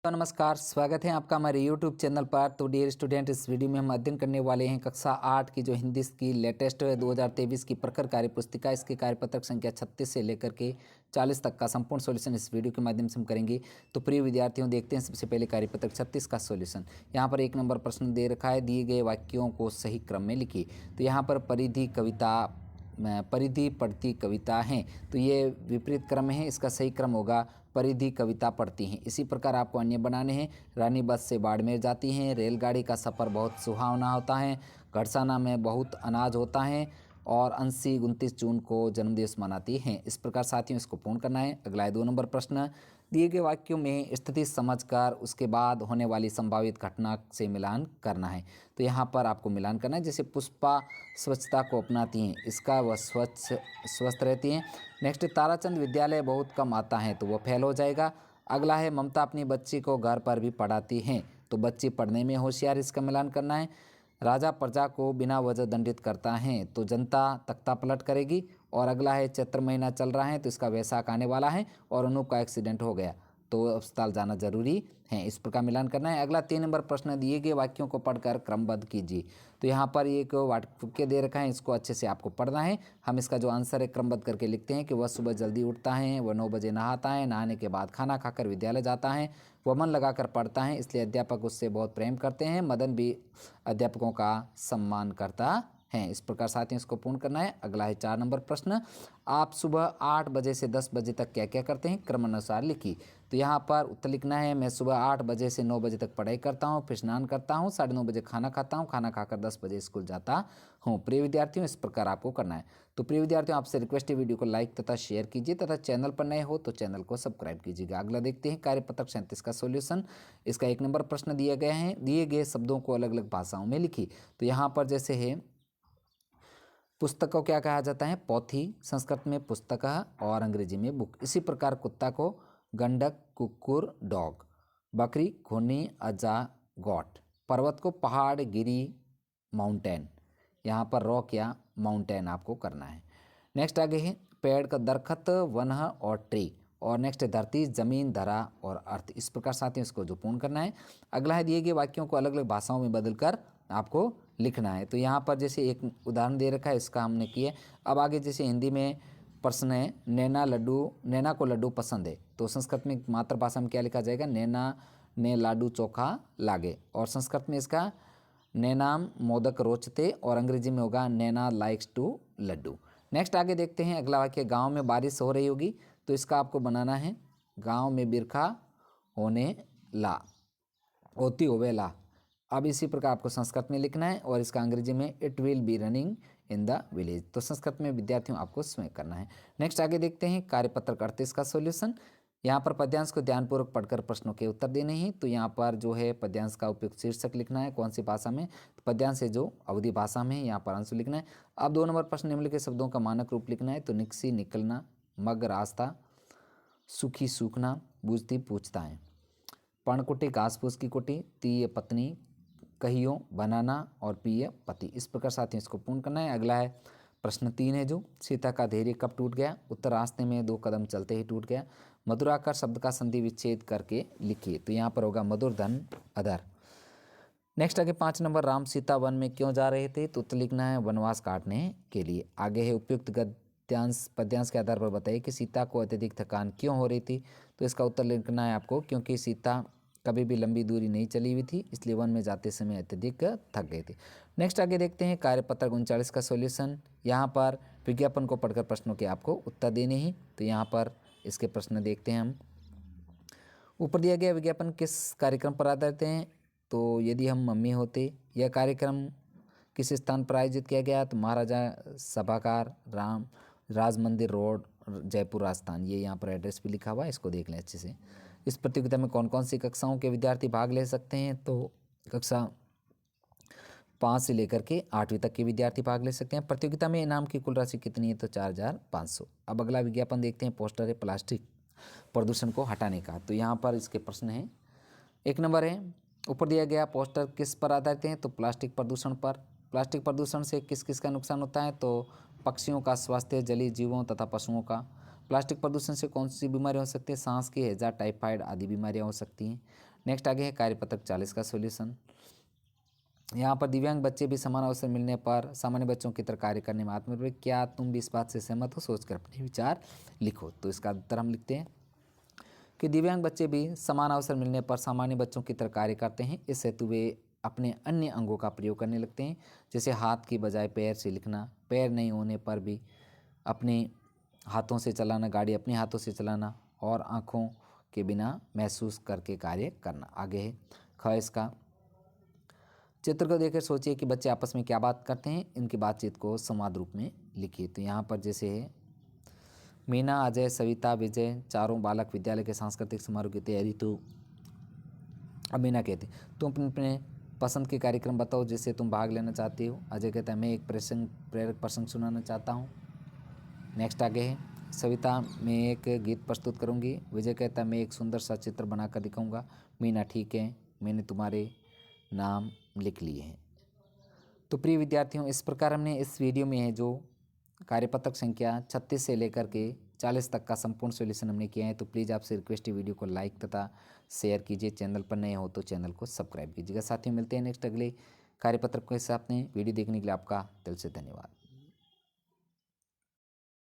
तो नमस्कार, स्वागत है आपका हमारे YouTube चैनल पर। तो डियर स्टूडेंट, इस वीडियो में हम अध्ययन करने वाले हैं कक्षा 8 की जो हिंदी की लेटेस्ट 2023 की प्रखर कार्य पुस्तिका, इसके कार्यपत्रक संख्या 36 से लेकर के 40 तक का संपूर्ण सॉल्यूशन इस वीडियो के माध्यम से हम करेंगे। तो प्रिय विद्यार्थियों, देखते हैं सबसे पहले कार्यपत्रक 36 का सॉल्यूशन। यहाँ पर 1 नंबर प्रश्न दे रखा है, दिए गए वाक्यों को सही क्रम में लिखिए। तो यहाँ पर परिधि पढ़ती कविता हैं, तो ये विपरीत क्रम है, इसका सही क्रम होगा परिधि कविता पढ़ती हैं। इसी प्रकार आपको अन्य बनाने हैं। रानी बस से बाड़मेर जाती हैं, रेलगाड़ी का सफ़र बहुत सुहावना होता है, घड़साना में बहुत अनाज होता है और 29 जून को जन्मदिवस मनाती हैं। इस प्रकार साथियों इसको पूर्ण करना है। अगला है 2 नंबर प्रश्न, दिए गए वाक्यों में स्थिति समझकर उसके बाद होने वाली संभावित घटना से मिलान करना है। तो यहाँ पर आपको मिलान करना है। जैसे पुष्पा स्वच्छता को अपनाती हैं, इसका वह स्वस्थ रहती हैं। नेक्स्ट, ताराचंद विद्यालय बहुत कम आता है, तो वह फेल हो जाएगा। अगला है ममता अपनी बच्ची को घर पर भी पढ़ाती हैं, तो बच्ची पढ़ने में होशियार, इसका मिलान करना है। राजा प्रजा को बिना वजह दंडित करता है, तो जनता तख्ता पलट करेगी। और अगला है चैत्र महीना चल रहा है, तो इसका वैशाख आने वाला है और अनूप का एक्सीडेंट हो गया, तो अस्पताल जाना जरूरी है। इस प्रकार मिलान करना है। अगला 3 नंबर प्रश्न, दिए गए वाक्यों को पढ़कर क्रमबद्ध कीजिए। तो यहाँ पर एक वाक्य दे रखा है, इसको अच्छे से आपको पढ़ना है। हम इसका जो आंसर है क्रमबद्ध करके लिखते हैं कि वह सुबह जल्दी उठता है, वह 9 बजे नहाता है, नहाने के बाद खाना खाकर विद्यालय जाता है, वह मन लगाकर पढ़ता है, इसलिए अध्यापक उससे बहुत प्रेम करते हैं, मदन भी अध्यापकों का सम्मान करता हैं। इस प्रकार साथियों इसको पूर्ण करना है। अगला है 4 नंबर प्रश्न, आप सुबह 8 बजे से 10 बजे तक क्या क्या करते हैं, क्रमानुसार लिखिए। तो यहाँ पर उत्तर लिखना है, मैं सुबह 8 बजे से 9 बजे तक पढ़ाई करता हूँ, फिर स्नान करता हूँ, 9:30 बजे खाना खाता हूँ, खाना खाकर 10 बजे स्कूल जाता हूँ। प्रिय विद्यार्थियों, इस प्रकार आपको करना है। तो प्रिय विद्यार्थियों, आपसे रिक्वेस्ट है, वीडियो को लाइक तथा शेयर कीजिए तथा चैनल पर नए हो तो चैनल को सब्सक्राइब कीजिएगा। अगला देखते हैं कार्यपत्रक 37 का सोल्यूशन। इसका 1 नंबर प्रश्न दिया गया है, दिए गए शब्दों को अलग अलग भाषाओं में लिखिए। तो यहाँ पर जैसे है, पुस्तक को क्या कहा जाता है, पोथी, संस्कृत में पुस्तक और अंग्रेजी में बुक। इसी प्रकार कुत्ता को गंडक, कुकुर, डॉग, बकरी, खूनी, अजा, गॉट, पर्वत को पहाड़, गिरी, माउंटेन। यहाँ पर रॉक या माउंटेन आपको करना है। नेक्स्ट आगे है पेड़ का दरखत, वन और ट्री। और नेक्स्ट है धरती, जमीन, धरा और अर्थ। इस प्रकार साथियों इसको जो पूर्ण करना है। अगला है दिए गए वाक्यों को अलग अलग भाषाओं में बदलकर आपको लिखना है। तो यहाँ पर जैसे एक उदाहरण दे रखा है, इसका हमने किया। अब आगे जैसे हिंदी में प्रश्न है, नैना को लड्डू पसंद है, तो संस्कृत में मातृभाषा में क्या लिखा जाएगा, नैना ने लाडू चोखा लागे। और संस्कृत में इसका नैनाम मोदक रोचते और अंग्रेजी में होगा नैना लाइक्स टू लड्डू। नेक्स्ट आगे देखते हैं अगला वाक्य, गांव में बारिश हो रही होगी, तो इसका आपको बनाना है, गांव में बिरखा होने ला, होती होवे ला। अब इसी प्रकार आपको संस्कृत में लिखना है और इसका अंग्रेजी में it will be running in the village. तो संस्कृत में विद्यार्थियों आपको स्वयं करना है। नेक्स्ट आगे देखते हैं कार्यपत्रक 38 का सॉल्यूशन। यहाँ पर पद्यांश को ध्यानपूर्वक पढ़कर प्रश्नों के उत्तर देने हैं। तो यहाँ पर जो है पद्यांश का उपयुक्त शीर्षक लिखना है, कौन सी भाषा में, तो पद्यांश है जो अवधि भाषा में है, यहाँ पर आंसर लिखना है। अब 2 नंबर प्रश्न, निम्नलिखित शब्दों का मानक रूप लिखना है। तो निकसी निकलना, मग रास्ता, सुखी सूखना, बूझती पूछता है, पर्णकुटी घास फूस की कुटी, तीय पत्नी, कहियो बनाना और पीय पति। इस प्रकार साथियों इसको पूर्ण करना है। अगला है प्रश्न 3 है जो, सीता का धैर्य कब टूट गया, उत्तर रास्ते में 2 कदम चलते ही टूट गया। मधुराकर शब्द का संधि विच्छेद करके लिखिए। तो यहाँ पर होगा मधुर धन अधर। नेक्स्ट आगे 5 नंबर, राम सीता वन में क्यों जा रहे थे, तो उत्तर लिखना है वनवास काटने के लिए। आगे है उपयुक्त गद्यांश पद्यांश के आधार पर बताइए कि सीता को अत्यधिक थकान क्यों हो रही थी। तो इसका उत्तर लिखना है आपको, क्योंकि सीता कभी भी लंबी दूरी नहीं चली हुई थी, इसलिए वन में जाते समय अत्यधिक थक गए थे। नेक्स्ट आगे देखते हैं कार्यपत्रक 39 का सॉल्यूशन। यहाँ पर विज्ञापन को पढ़कर प्रश्नों के आपको उत्तर देने हैं। तो यहाँ पर इसके प्रश्न देखते हैं हम। ऊपर दिया गया विज्ञापन किस कार्यक्रम पर आधारित हैं, तो यदि हम मम्मी होते, यह कार्यक्रम किस स्थान पर आयोजित किया गया, तो महाराजा सभागार, राज मंदिर रोड, जयपुर राजस्थान। ये यहाँ पर एड्रेस भी लिखा हुआ है, इसको देख लें अच्छे से। इस प्रतियोगिता में कौन कौन सी कक्षाओं के विद्यार्थी भाग ले सकते हैं, तो कक्षा 5 से लेकर के 8वीं तक के विद्यार्थी भाग ले सकते हैं। प्रतियोगिता में इनाम की कुल राशि कितनी है, तो 4500। अब अगला विज्ञापन देखते हैं, पोस्टर है प्लास्टिक प्रदूषण को हटाने का। तो यहाँ पर इसके प्रश्न हैं। 1 नंबर है, ऊपर दिया गया पोस्टर किस पर आधारित हैं, तो प्लास्टिक प्रदूषण पर। प्लास्टिक प्रदूषण से किस किस का नुकसान होता है, तो पक्षियों का स्वास्थ्य, जलीय जीवों तथा पशुओं का। प्लास्टिक प्रदूषण से कौन सी बीमारियां हो सकती है, सांस की, हैजा, टाइफाइड आदि बीमारियां हो सकती हैं। नेक्स्ट आगे है कार्यपत्रक 40 का सॉल्यूशन। यहाँ पर दिव्यांग बच्चे भी समान अवसर मिलने पर सामान्य बच्चों की तरह कार्य करने में आत्मनिर्भर, क्या तुम भी इस बात से सहमत हो? सोचकर अपने विचार लिखो। तो इसका उत्तर हम लिखते हैं कि दिव्यांग बच्चे भी समान अवसर मिलने पर सामान्य बच्चों की तरह कार्य करते हैं। इस हेतु वे अपने अन्य अंगों का प्रयोग करने लगते हैं, जैसे हाथ की बजाय पैर से लिखना, पैर नहीं होने पर भी अपने हाथों से चलाना, गाड़ी अपने हाथों से चलाना और आँखों के बिना महसूस करके कार्य करना। आगे है ख इसका, चित्र को देखकर सोचिए कि बच्चे आपस में क्या बात करते हैं, इनकी बातचीत को संवाद रूप में लिखिए। तो यहाँ पर जैसे है मीना, अजय, सविता, विजय चारों बालक विद्यालय के सांस्कृतिक समारोह की तैयारी। तो अब मीना कहती तुम अपने अपने पसंद के कार्यक्रम बताओ जिससे तुम भाग लेना चाहती हो। अजय कहता है मैं एक प्रेरक प्रसंग सुनाना चाहता हूँ। नेक्स्ट आगे है सविता, मैं एक गीत प्रस्तुत करूँगी। विजय कहता है मैं एक सुंदर सा चित्र बनाकर दिखाऊंगा। मीना, ठीक है, मैंने तुम्हारे नाम लिख लिए हैं। तो प्रिय विद्यार्थियों, इस प्रकार हमने इस वीडियो में है जो कार्यपत्रक संख्या 36 से लेकर के 40 तक का संपूर्ण सॉल्यूशन हमने किया है। तो प्लीज़ आपसे रिक्वेस्ट है वीडियो को लाइक तथा शेयर कीजिए। चैनल पर नए हो तो चैनल को सब्सक्राइब कीजिएगा। साथियों, मिलते हैं नेक्स्ट अगले कार्यपत्रक के साथ में। वीडियो देखने के लिए आपका दिल से धन्यवाद।